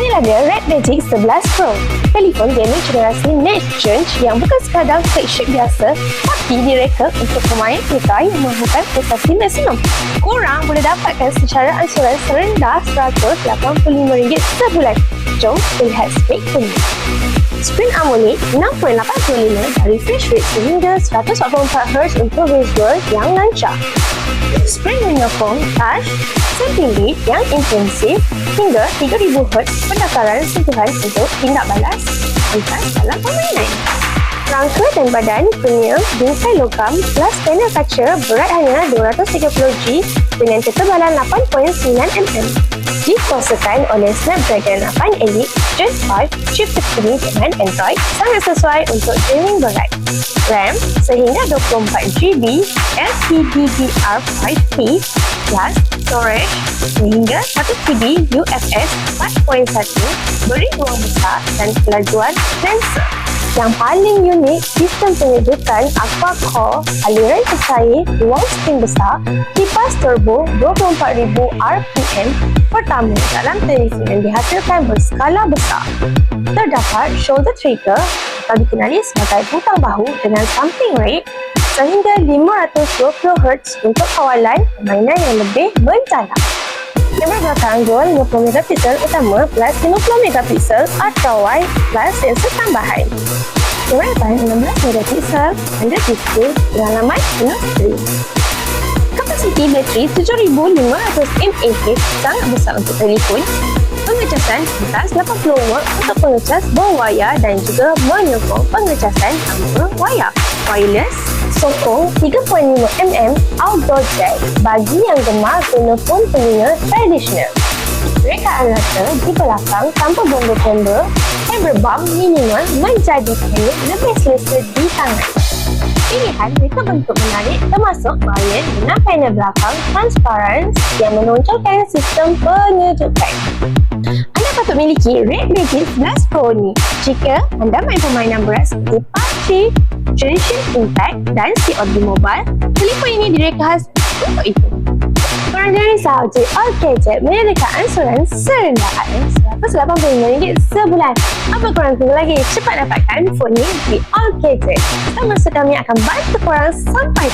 Inilah dia Red Magic 11 Pro, telefon gaming generasi next gen yang bukan sekadar flagship biasa tapi direka untuk pemain kereta yang mahukan prestasi maksimum. Korang boleh dapatkan secara ansuran serendah RM185 sebulan. Jom lihat spek ini. Screen AMOLED 6.85 dan refresh rate sehingga 144Hz untuk visual yang lancar. Screen menyokong touch setinggi yang intensif hingga 3000Hz pendakaran sentuhan untuk tindak balas antar dalam permainan. Rangka dan badan premium bingkai logam plus panel kaca berat hanya 230G dengan ketebalan 8.9mm. Dikuasakan oleh Snapdragon 8 Elite Gen 5 chip terkini dengan Android, sangat sesuai untuk gaming berat. RAM sehingga 24GB LPDDR5P plus storage sehingga 1TB UFS 4.1 beri ruang besar dan kelajuan sensor. Yang paling unik, sistem penyedukan aqua-core, aliran cecair, ruang skrin besar, kipas turbo 24,000 RPM pertama dalam telefon yang dihasilkan berskala besar. Terdapat shoulder trigger atau dikenali sebagai butang bahu dengan samping rate sehingga 520Hz untuk kawalan permainan yang lebih mendalam. Kamera belakang 250MP utama plus 50MP ultra-wide plus sensor tambahan. Kamera depan 16MP under display dengan laman penuh skrin. Kapasiti bateri 7500 mAh sangat besar untuk telefon. Pengecasan atas 80W untuk pengecas berwayar dan juga menyokong pengecasan tanpa wayar. Wireless sokong 3.5mm outdoor jack bagi yang gemar guna phone telinga tradisional. Rekaan rata di belakang tanpa bomba-bomba, hammer bump minimal menjadikannya lebih selesa di tangan. Pilihan reka bentuk menarik termasuk varian dengan panel belakang transparan yang menonjolkan sistem penyejukan. Anda patut miliki Red Magic 11 Pro ni jika anda main permainan berat seperti PUBG, Genshin Impact dan COD Mobile. Telefon ini direka khas untuk itu. Korang jangan risau, JL Gadget menyediakan ansuran serendah RM185 sebulan. Apa korang tunggu lagi? Cepat dapatkan phone ni di All Gadget. Masa kami akan bantu korang sampai